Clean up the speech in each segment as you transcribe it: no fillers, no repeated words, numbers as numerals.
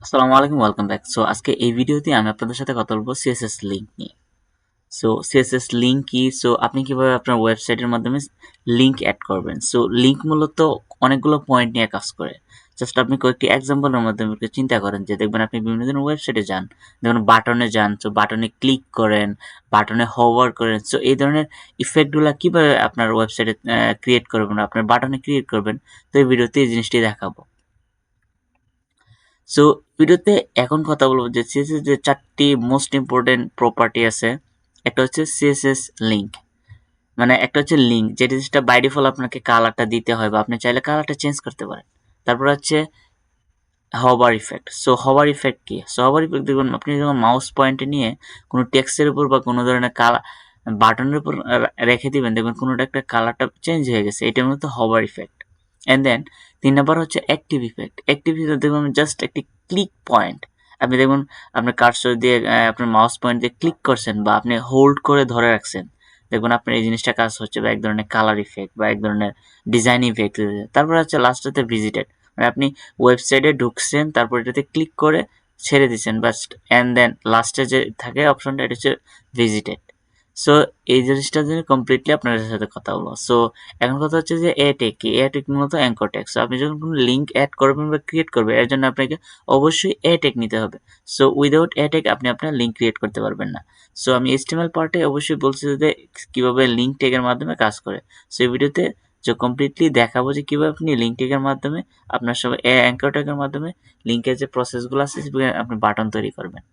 আসসালামু আলাইকুম, welcome back. So আজকে এই ভিডিওতে আমি আপনাদের সাথে কথা বলবো সিএসএস লিঙ্ক নিয়ে। সো সিএসএস লিঙ্ক কি? সো আপনি কিভাবে আপনার ওয়েবসাইটের মাধ্যমে লিঙ্ক অ্যাড করবেন। সো লিঙ্ক মূলত অনেকগুলো পয়েন্ট নিয়ে কাজ করে। জাস্ট আপনি কয়েকটি এক্সাম্পলের মাধ্যমে একটু চিন্তা করেন যে দেখবেন আপনি বিভিন্ন ধরনের ওয়েবসাইটে যান, দেখবেন বাটনে যান, সো বাটনে ক্লিক করেন, বাটনে হোভার করেন। সো এই ধরনের ইফেক্টগুলো কিভাবে আপনার ওয়েবসাইটে ক্রিয়েট করবেন, আপনার বাটনে ক্রিয়েট করবেন। তো এই ভিডিওতে এই জিনিসটি দেখাবো। সো ভিডিওতে এখন কথা বলবো যে সিএসএস যে চারটি মোস্ট ইম্পর্টেন্ট প্রপার্টি আছে। একটা হচ্ছে সিএসএস লিঙ্ক, মানে একটা হচ্ছে লিঙ্ক যেটা বাই ডিফল্ট আপনাকে কালারটা দিতে হয় বা আপনি চাইলে কালারটা চেঞ্জ করতে পারেন। তারপর হচ্ছে hover effect. So hover effect কি? সো হভার ইফেক্ট দেখুন, আপনি যখন মাউস পয়েন্টে নিয়ে কোনো টেক্সটের উপর বা কোনো ধরনের বাটনের উপর রেখে দিবেন, দেখবেন কোনোটা একটা কালারটা চেঞ্জ হয়ে গেছে, এটা মূলত hover effect. And then ৩ number হচ্ছে অ্যাক্টিভ ইফেক্ট। অ্যাক্টিভ ইফেক্ট দেখুন জাস্ট একটি ক্লিক পয়েন্ট, আপনি দেখুন আপনার কার্সর দিয়ে আপনার মাউস পয়েন্ট দিয়ে ক্লিক করছেন বা আপনি হোল্ড করে ধরে রাখছেন, দেখবেন আপনার এই জিনিসটা কাজ হচ্ছে, বা এক ধরনের কালার ইফেক্ট বা এক ধরনের ডিজাইন ইফেক্ট। তারপর হচ্ছে লাস্টেতে ভিজিটেড, মানে আপনি ওয়েবসাইটে ঢুকছেন, তারপর এটাতে ক্লিক করে ছেড়ে দিচ্ছেন বাস। এন্ড দেন লাস্টে যে থাকে অপশনটা, এটা হচ্ছে ভিজিটেড। সো এই জিনিসটা যদি কমপ্লিটলি আপনাদের সাথে কথা বলবো। সো এখন কথা হচ্ছে যে এটেক কি? এটেক মূলত অ্যাঙ্কর ট্যাগ। সো আপনি যখন কোনো লিঙ্ক অ্যাড করবেন বা ক্রিয়েট করবেন, এর জন্য আপনাকে অবশ্যই এটেক নিতে হবে। সো উইদাউট এটেক আপনি আপনার লিঙ্ক ক্রিয়েট করতে পারবেন না। সো আমি এস্টিমেল পার্টে অবশ্যই বলছি যে কিভাবে লিঙ্ক ট্যাগের মাধ্যমে কাজ করে। সো এই ভিডিওতে যে কমপ্লিটলি দেখাবো যে কিভাবে আপনি লিঙ্ক ট্যাগের মাধ্যমে আপনার সব অ্যাঙ্কর ট্যাগের মাধ্যমে লিঙ্কের যে প্রসেসগুলো আছে সেগুলো আপনি বাটন তৈরি করবেন।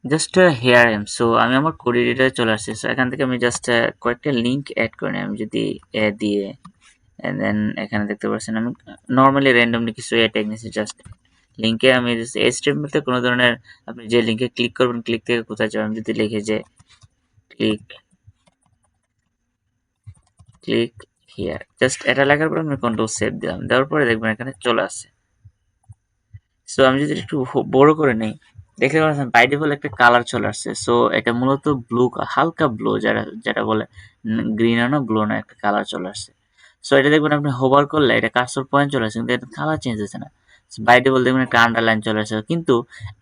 Just hair M. সো আমি আমার কোড এডিটরে চলে আসছি। সো এখান থেকে আমি জাস্ট কয়েকটা লিঙ্ক অ্যাড করে নিই। আমি যদি দিয়ে দেন এখানে দেখতে পাচ্ছেন আমি নর্মালি র্যান্ডমলি কিছু ট্যাগ নিয়েছি। জাস্ট লিঙ্কে আমি এইচটিএমএল তে কোনো ধরনের, আপনি যে লিঙ্কে ক্লিক করবেন, ক্লিক থেকে কোথায় যাবেন, আমি যদি লিখে যে ক্লিক ক্লিক হিয়ার, জাস্ট এটা লেখার পর আমি কন্ট্রোল সেভ দিলাম, দেওয়ার পরে দেখবেন এখানে চলে আসছে। সো আমি যদি একটু বড় করে নেই, দেখতে পাচ্ছেন বাই ডিফল্ট একটা কালার চলে আসছে। সো এটা মূলত ব্লু, হালকা ব্লু, যেটা বলে গ্রিন না ব্লু না, একটা কালার চলে আসছে। সো এটা দেখবেন আপনি হোভার করলে এটা কার্সর পয়েন্ট চলে আসছে, কিন্তু এটা কালার চেঞ্জ হচ্ছে না। বাই ডিফল্ট দেখবেন একটা আন্ডারলাইন চলে আসছে, কিন্তু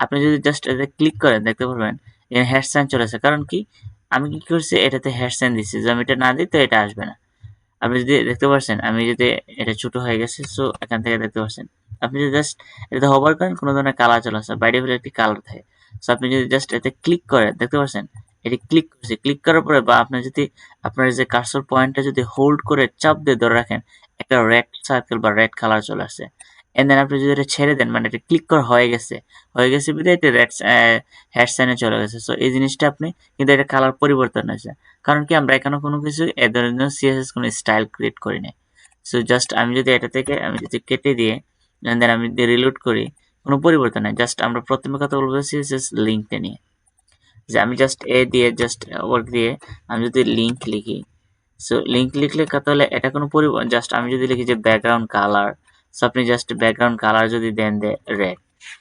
আপনি যদি জাস্ট এটা ক্লিক করেন দেখতে পারবেন এখানে হ্যাশ সাইন চলে আসছে। কারণ কি? আমি কি করছি, এটাতে হ্যাশ সাইন দিচ্ছি, যদি আমি এটা না দিই তো এটা আসবে না। আপনি যদি দেখতে পাচ্ছেন আমি যদি এটা ছোট হয়ে গেছে, সো এখান থেকে দেখতে পাচ্ছেন আপনি যদি জাস্ট এটাতে হোভার করেন কোনো ধরনের কালার চলে আসে, বাই ডিফল্ট একটি কালার থাকে। সো আপনি যদি জাস্ট এতে ক্লিক করেন দেখতে পাচ্ছেন এটি ক্লিক করছে, ক্লিক করার পরে বা আপনি যদি আপনার যে কার্সর পয়েন্টটা যদি হোল্ড করে চাপ দিয়ে ধরে রাখেন, একটা রেড সার্কেল বা রেড কালার চলে আসে। এন্ড দেন আপনি যদি এটা ছেড়ে দেন, মানে এটা ক্লিক করা হয়ে গেছে বিধায় এটা রেড হ্যাশ সাইনে চলে গেছে। সো এই জিনিসটা আপনি কিন্তু এটা কালার পরিবর্তন হয়েছে, কারণ কি আমরা এখানে কোনো কিছু এ ধরনের সিএসএস কোনো স্টাইল ক্রিয়েট করি নাই। সো জাস্ট আমি যদি এটা থেকে আমি যদি কেটে দিয়ে দেন আমি যদি রিলোড করি, কোনো পরিবর্তন নাই। জাস্ট আমরা প্রথমে কথা বলবো সিএসএস লিঙ্কটা নিয়ে, যে আমি জাস্ট এ দিয়ে জাস্ট ওয়ার্ক দিয়ে আমি যদি লিঙ্ক লিখি, সো লিঙ্ক লিখলে কথা হলে এটা কোনো পরিবর্তন, জাস্ট আমি যদি লিখি যে ব্যাকগ্রাউন্ড কালার, সো আপনি জাস্ট ব্যাকগ্রাউন্ড কালার যদি দেন রেড,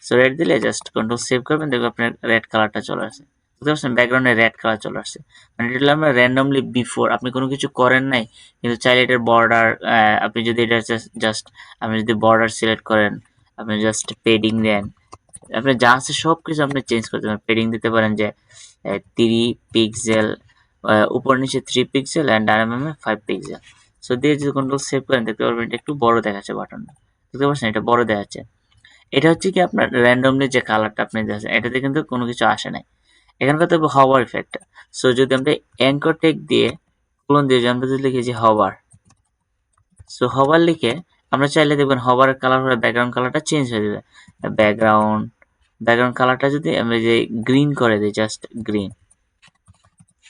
সো রেড দিলে জাস্ট কন্ট্রোল সেভ করবেন, দেখবেন আপনার রেড কালারটা চলে আসে। বুঝতে পারছেন? ব্যাকগ্রাউন্ডে রেড কালার চলে আসছে, মানে এটা আমরা র্যান্ডমলি বিফোর আপনি কোনো কিছু করেন নাই, কিন্তু চাইলে এটার বর্ডার, আপনি যদি এটা জাস্ট আপনি যদি বর্ডার সিলেক্ট করেন, আপনি জাস্ট পেডিং দেন, আপনি যা আছে সব কিছু আপনি চেঞ্জ করতে পারেন। পেডিং দিতে পারেন যে 3 পিক্সেল, উপর নিচে 3 pixel and done MMA 5 pixel. So দিয়ে যদি কন্ট্রোল সেভ করেন দেখতে পারবেন এটা একটু বড় দেখাচ্ছে বাটনটা। দেখতে পাচ্ছেন এটা বড় দেখাচ্ছে। এটা হচ্ছে কি আপনার র্যান্ডমলি যে কালারটা আপনি দিয়েছেন এটাতে কিন্তু কোনো কিছু আসে নাই। এখানকার তো হওয়ার ইফেক্ট। সো যদি আমরা অ্যাঙ্কর টেক দিয়ে কোলন দিয়ে যদি আমরা যদি লিখি যে হওয়ার, সো হবার লিখে আমরা চাইলে দেখবেন হবারের কালার হলে ব্যাকগ্রাউন্ড কালারটা চেঞ্জ হয়ে যাবে। ব্যাকগ্রাউন্ড ব্যাকগ্রাউন্ড কালারটা যদি আমরা যে গ্রিন করে দিই, জাস্ট গ্রিন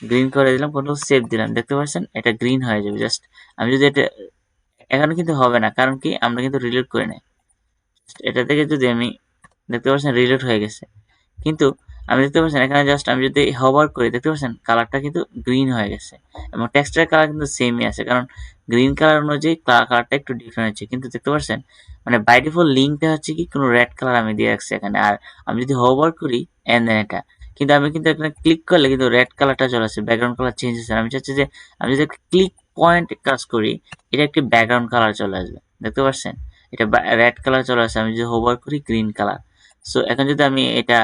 গ্রিন করে দিলাম, কন্ট্রোল সেভ দিলাম, দেখতে পাচ্ছেন এটা গ্রিন হয়ে যাবে। জাস্ট আমি যদি এটা এখানে কিন্তু হবে না, কারণ কি আমরা কিন্তু রিলোড করে নাই। এটা থেকে যদি আমি দেখতে পাচ্ছেন রিলোড হয়ে গেছে, কিন্তু আমি দেখতে পাচ্ছেন এখানে জাস্ট আমি যদি হোভার করি দেখতে পাচ্ছেন কালারটা কিন্তু গ্রিন হয়ে গেছে, এবং টেক্সচারের কালার কিন্তু সেমই আছে, কারণ গ্রিন কালার অনুযায়ী কালারটা একটু ডিফারেন্ট হচ্ছে। কিন্তু দেখতে পাচ্ছেন মানে বাই ডিফল্ট লিঙ্কটা হচ্ছে কি কোনো রেড কালার আমি দিয়ে রাখছি এখানে, আর আমি যদি হোভার করি এন্ড দেন এটা, কিন্তু আমি কিন্তু এখানে ক্লিক করলে কিন্তু রেড কালারটা চলে আসছে, ব্যাকগ্রাউন্ড কালার চেঞ্জ হচ্ছে। আমি চাচ্ছি যে আমি যদি ক্লিক পয়েন্ট কাজ করি, এটা একটি ব্যাকগ্রাউন্ড কালার চলে আসবে, দেখতে পাচ্ছেন এটা রেড কালার চলে আসছে। আমি যদি হোভার করি গ্রিন কালার। সো এখন যদি আমি এটা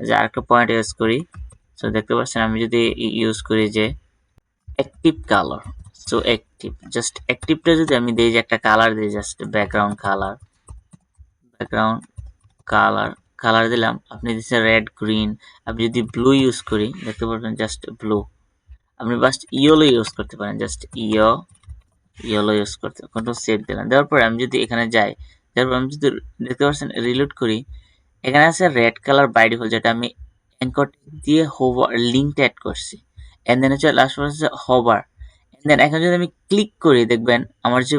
যে আরেকটা পয়েন্ট ইউজ করি, সো দেখতে পাচ্ছেন আমি যদি ইউজ করি যে active colour, so active, just অ্যাক্টিভটা যদি আমি দিই যে একটা কালার দিই, জাস্ট ব্যাকগ্রাউন্ড কালার কালার দিলাম, আপনি দিচ্ছেন রেড গ্রিন, আপনি যদি ব্লু ইউজ করি দেখতে পারবেন জাস্ট ব্লু, আপনি জাস্ট ইয়েলো ইউজ করতে পারেন, জাস্ট ইয়েলো ইউজ করতে, কন্ট্রোল সেভ দিলাম, দেওয়ার পরে আমি যদি এখানে যাই, তারপর আমি যদি দেখতে পাচ্ছেন রিলোড করি, এখানে আছে রেড কালার বাই ডিফল্ট, যেটা আমি অ্যাঙ্কর দিয়ে হোভার লিঙ্কটা অ্যাড করছি, এন্ড দেন হচ্ছে লাস্ট হচ্ছে হোভার, এন্ড দেন এখন যদি আমি ক্লিক করি দেখবেন আমার যে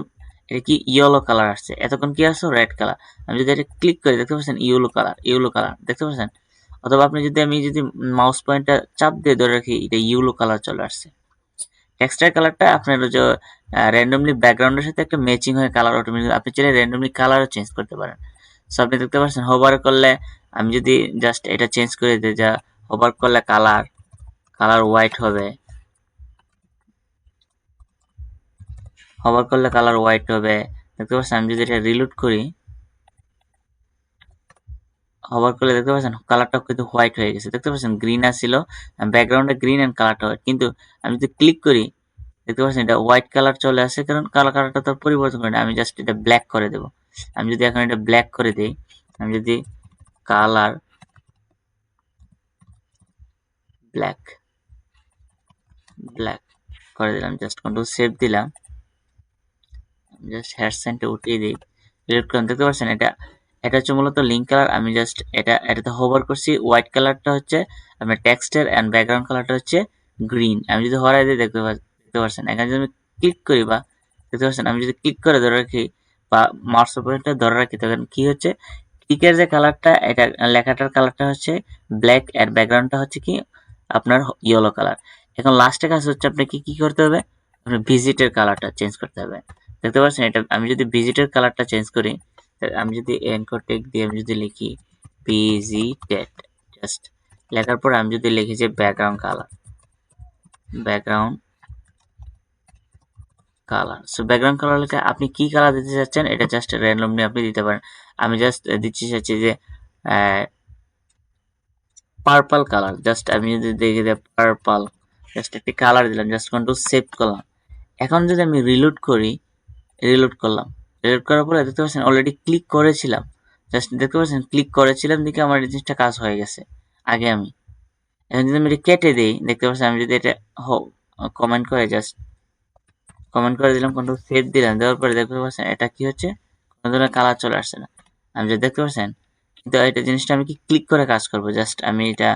এটা কি ইয়েলো কালার আসছে, এতক্ষণ কি আসছে রেড কালার, আমি যদি এটা ক্লিক করি দেখতে পাচ্ছেন ইয়েলো কালার দেখতে পাচ্ছেন, অথবা আপনি যদি আমি যদি মাউস পয়েন্টটা চাপ দিয়ে ধরে রাখি এটা ইয়েলো কালার চলে আসছে। টেক্সটার কালারটা আপনার যে র্যান্ডমলি ব্যাকগ্রাউন্ডের সাথে একটা ম্যাচিং হয়ে কালার অটোমেটিক, আপনি চাইলে র্যান্ডমলি কালারও চেঞ্জ করতে পারেন। সো আপনি দেখতে পাচ্ছেন হোভার করলে, আমি যদি জাস্ট এটা চেঞ্জ করে দিই, যা হোভার করলে কালার হোয়াইট হবে, দেখতে পাচ্ছেন। আমি যদি এটা রিলোড করি, হোভার করলে দেখতে পাচ্ছেন কালারটা কিন্তু হোয়াইট হয়ে গেছে, দেখতে পাচ্ছেন গ্রিন আসছিল, ব্যাকগ্রাউন্ডে গ্রিন এন্ড কালারটা হোয়াইট, কিন্তু আমি যদি ক্লিক করি দেখতে পাচ্ছেন এটা হোয়াইট কালার চলে আসে, কারণ কালারটা তো পরিবর্তন করি না, আমি জাস্ট এটা ব্ল্যাক করে দেব। আমি যদি এখন এটা ব্ল্যাক করে দিই, আমি যদি কালার ব্ল্যাক ব্ল্যাক করে দিলাম, জাস্ট কন্ট্রোল সেভ দিলাম, জাস্ট হেয়ার সাইনটা উঠিয়ে দিই, সিলেক্ট করলাম, দেখতে পাচ্ছেন এটা হচ্ছে মূলত লিঙ্ক কালার, আমি জাস্ট এটাতে হোভার করছি, হোয়াইট কালারটা হচ্ছে আপনার টেক্সটের এন্ড ব্যাকগ্রাউন্ড কালারটা হচ্ছে গ্রিন, আমি যদি হরাই দিই দেখতে পাচ্ছেন, এখানে যদি আমি ক্লিক করি বা দেখতে পাচ্ছেন আমি যদি ক্লিক করে ধরে রাখি বা মাউস পয়েন্টার ধরে রাখি, তখন কি হচ্ছে টিকের যে কালারটা, এটা লেখাটার কালারটা হচ্ছে ব্ল্যাক এর ব্যাকগ্রাউন্ডটা হচ্ছে কি আপনার ইয়েলো কালার। এখন লাস্টের কাজ হচ্ছে আপনাকে কি করতে হবে, আপনার ভিজিটের কালারটা চেঞ্জ করতে হবে, দেখতে পাচ্ছেন এটা আমি যদি ভিজিটের কালারটা চেঞ্জ করি, আমি যদি এনকোড টেক দিয়ে আমি যদি লিখি ভিজিটেড, জাস্ট লেখার পর আমি যদি লিখি যে background colour, so background colour লিখে আপনি কি কালার দিতে চাচ্ছেন এটা জাস্ট র্যান্ডমলি আপনি দিতে পারেন। আমি জাস্ট দিচ্ছি চাচ্ছি যে পার্পল কালার, জাস্ট আমি যদি দেখি যে পার্পল, জাস্ট একটি কালার দিলাম, জাস্ট কন্ট্রোল সেভ করলাম। এখন যদি আমি রিলোড করলাম, রিলোড করার পরে দেখতে পাচ্ছেন অলরেডি ক্লিক করেছিলাম, জাস্ট দেখতে পাচ্ছেন ক্লিক করেছিলাম দেখে আমার এই জিনিসটা কাজ হয়ে গেছে আগে। আমি এখন যদি আমি এটা কেটে দিই দেখতে পাচ্ছেন, আমি যদি এটা কমেন্ট করে দিলাম, কন্ট্রোল সেভ দিলাম, দেওয়ার পরে দেখতে পাচ্ছেন এটা কি হচ্ছে, কোনো ধরনের কালার চলে আসছে না, আমি যদি দেখতে পাচ্ছেন, কিন্তু এটা জিনিসটা আমি কি ক্লিক করে কাজ করবো, জাস্ট আমি এটা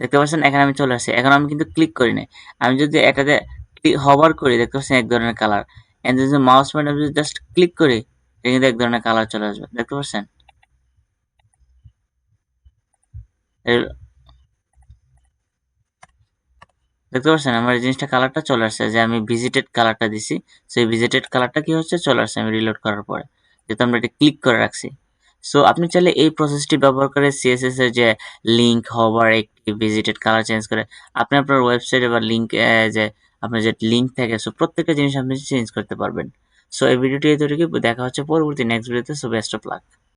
দেখতে পাচ্ছেন এখানে আমি চলে আসছি, এখন আমি কিন্তু ক্লিক করি নাই, আমি যদি এটাতে হভার করি দেখতে পাচ্ছেন এক ধরনের কালার, এন্ড যদি মাউস পয়েন্ট আমি জাস্ট ক্লিক করি এটা কিন্তু এক ধরনের কালার চলে আসবে, দেখতে পাচ্ছেন। দেখতে পাচ্ছেন আমার এই জিনিসটা কালারটা চলে আসছে, যে আমি ভিজিটেড কালারটা দিছি, সেই ভিজিটেড কালারটা কি হচ্ছে চলে আসছে আমি রিলোড করার পরে, যেহেতু আমরা এটা ক্লিক করে রাখছি। সো আপনি চাইলে এই প্রসেসটি ব্যবহার করে সিএসএস এর যে লিঙ্ক হবার একটি ভিজিটেড কালার চেঞ্জ করে আপনি আপনার ওয়েবসাইটে বা লিঙ্ক যে আপনার যে লিঙ্ক থাকে, সো প্রত্যেকটা জিনিস আপনি চেঞ্জ করতে পারবেন। সো এই ভিডিওটি এতটুকু, দেখা হচ্ছে পরবর্তী নেক্সট ভিডিওতে। So best of luck.